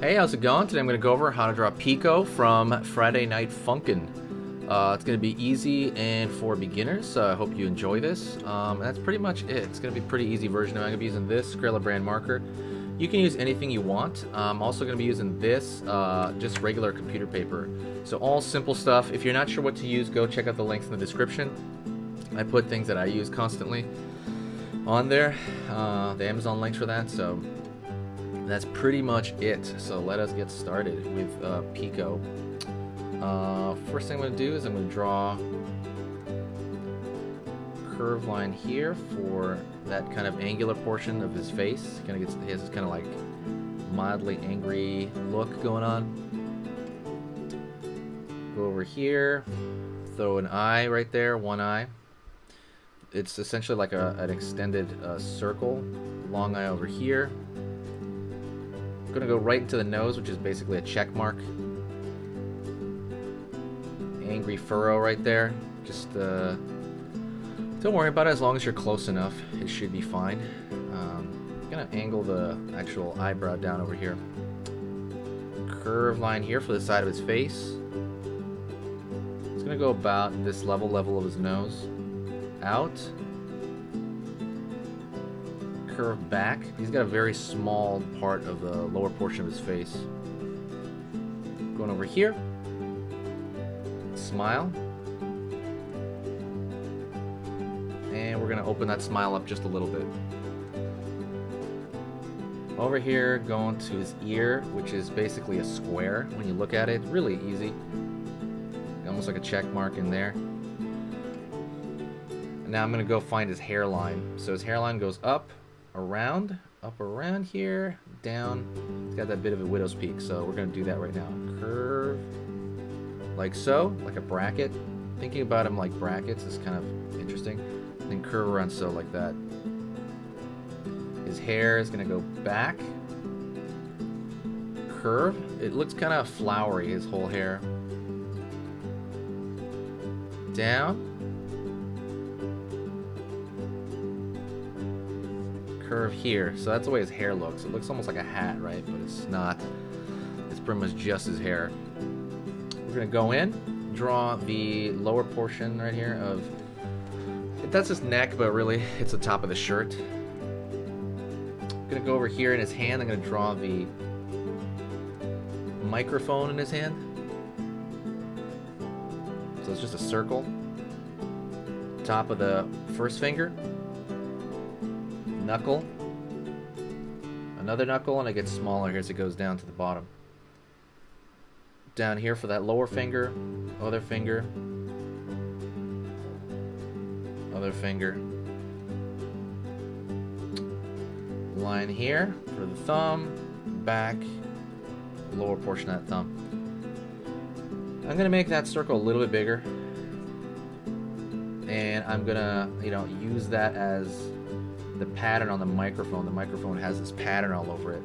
Hey, how's it going? Today I'm going to go over how to draw Pico from Friday Night Funkin. It's going to be easy and for beginners, so I hope you enjoy this. And that's pretty much it. It's going to be a pretty easy version. I'm going to be using this Skrilla brand marker. You can use anything you want. I'm also going to be using this, just regular computer paper. So all simple stuff. If you're not sure what to use, go check out the links in the description. I put things that I use constantly on there, the Amazon links for that, so that's pretty much it. So let us get started with Pico. First thing I'm going to do is I'm going to draw a curved line here for that kind of angular portion of his face. He has this kind of like mildly angry look going on. Go over here, throw an eye right there, one eye. It's essentially like an extended circle. Long eye over here. I'm gonna go right into the nose, which is basically a check mark. Angry furrow right there. Just don't worry about it as long as you're close enough. It should be fine. I'm gonna angle the actual eyebrow down over here. Curved line here for the side of his face. It's gonna go about this level of his nose. Out. Curve back. He's got a very small part of the lower portion of his face. Going over here. Smile. And we're going to open that smile up just a little bit. Over here, going to his ear, which is basically a square. When you look at it, really easy. Almost like a check mark in there. Now I'm going to go find his hairline. So his hairline goes up around here, down. It's got that bit of a widow's peak, so we're going to do that right now. Curve, like so, like a bracket. Thinking about him like brackets is kind of interesting. And then curve around so, like that. His hair is going to go back. Curve. It looks kind of flowery, his whole hair. Down. Curve here. So that's the way his hair looks. It looks almost like a hat, right? But it's not. It's pretty much just his hair. We're going to go in, draw the lower portion right here of... That's his neck, but really it's the top of the shirt. I'm going to go over here in his hand. I'm going to draw the microphone in his hand. So it's just a circle. Top of the first finger. Knuckle, another knuckle, and it gets smaller here as it goes down to the bottom. Down here for that lower finger, other finger, other finger. Line here for the thumb, back, lower portion of that thumb. I'm gonna make that circle a little bit bigger, and I'm gonna, use that as the pattern on the microphone. The microphone has this pattern all over it.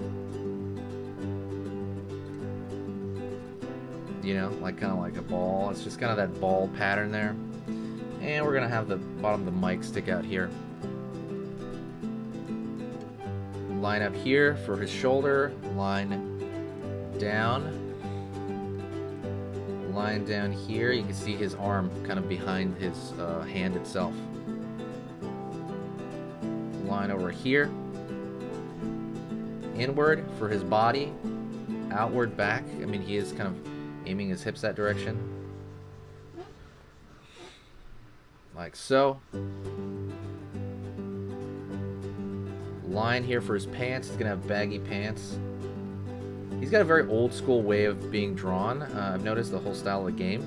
Like kind of like a ball. It's just kind of that ball pattern there. And we're gonna have the bottom of the mic stick out here. Line up here for his shoulder. Line down. Line down here. You can see his arm kind of behind his hand itself. Line over here, inward for his body, outward back. I mean, he is kind of aiming his hips that direction, like so. Line here for his pants. He's gonna have baggy pants. He's got a very old school way of being drawn. I've noticed the whole style of the game.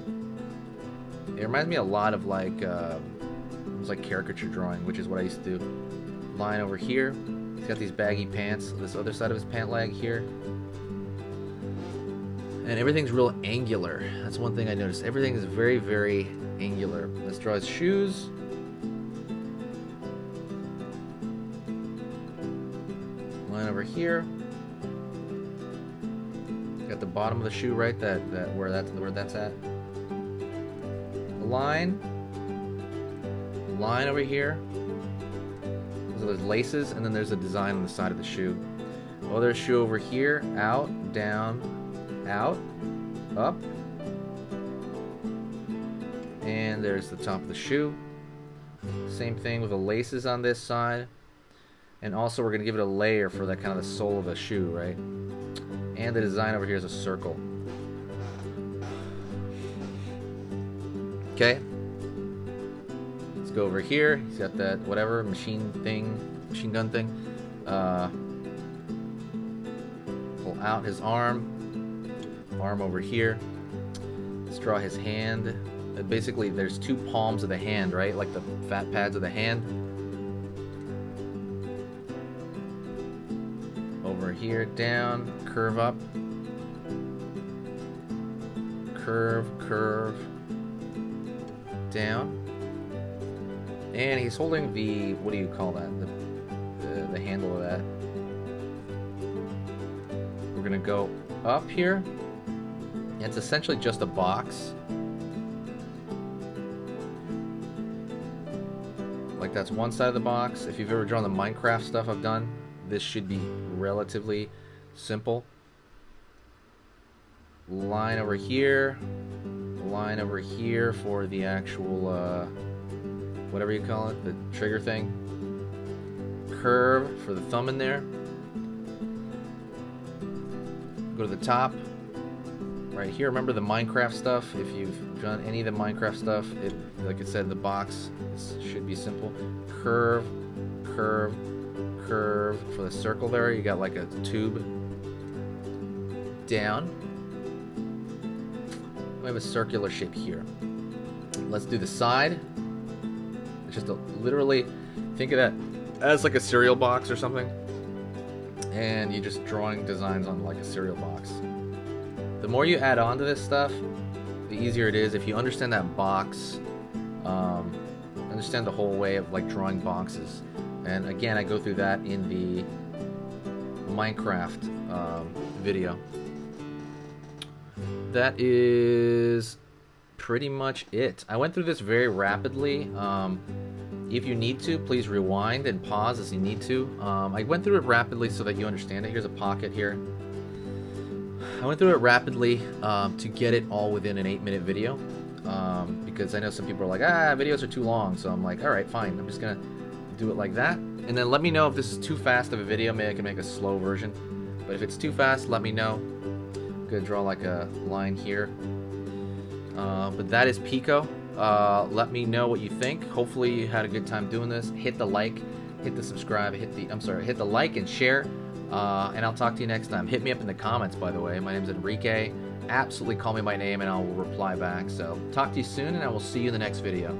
It reminds me a lot of like caricature drawing, which is what I used to do. Line over here. He's got these baggy pants. This other side of his pant leg here. And everything's real angular. That's one thing I noticed. Everything is very, very angular. Let's draw his shoes. Line over here. Got the bottom of the shoe right, where that's at. Line over here. So there's laces, and then there's a design on the side of the shoe. Other shoe over here. Out, down, out, up. And there's the top of the shoe. Same thing with the laces on this side. And also we're going to give it a layer for that kind of the sole of the shoe, right? And the design over here is a circle. Okay. Let's go over here. He's got that whatever machine gun thing. Pull out his arm over here. Let's draw his hand. Basically, there's two palms of the hand, right? Like the fat pads of the hand. Over here, down, curve up. Curve, curve, down. And he's holding the, what do you call that? The handle of that. We're gonna go up here. It's essentially just a box. Like that's one side of the box. If you've ever drawn the Minecraft stuff I've done, this should be relatively simple. Line over here. Line over here for the actual, whatever you call it, the trigger thing. Curve for the thumb in there. Go to the top. Right here, remember the Minecraft stuff? If you've done any of the Minecraft stuff, like I said, the box should be simple. Curve, curve, curve for the circle there. You got like a tube. Down. We have a circular shape here. Let's do the side. It's just literally think of that as like a cereal box or something. And you're just drawing designs on like a cereal box. The more you add on to this stuff, the easier it is. If you understand that box, understand the whole way of like drawing boxes. And again, I go through that in the Minecraft video. That is pretty much it. I went through this very rapidly. If you need to, please rewind and pause as you need to. I went through it rapidly so that you understand it. Here's a pocket here. I went through it rapidly to get it all within an 8-minute video. Because I know some people are like, videos are too long. So I'm like, alright, fine. I'm just going to do it like that. And then let me know if this is too fast of a video. Maybe I can make a slow version. But if it's too fast, let me know. I'm going to draw like a line here. But that is Pico. Let me know what you think. Hopefully you had a good time doing this. Hit the like, hit the subscribe, hit the like and share. And I'll talk to you next time. Hit me up in the comments, by the way. My name's Enrique. Absolutely call me by name and I'll reply back. So talk to you soon and I will see you in the next video.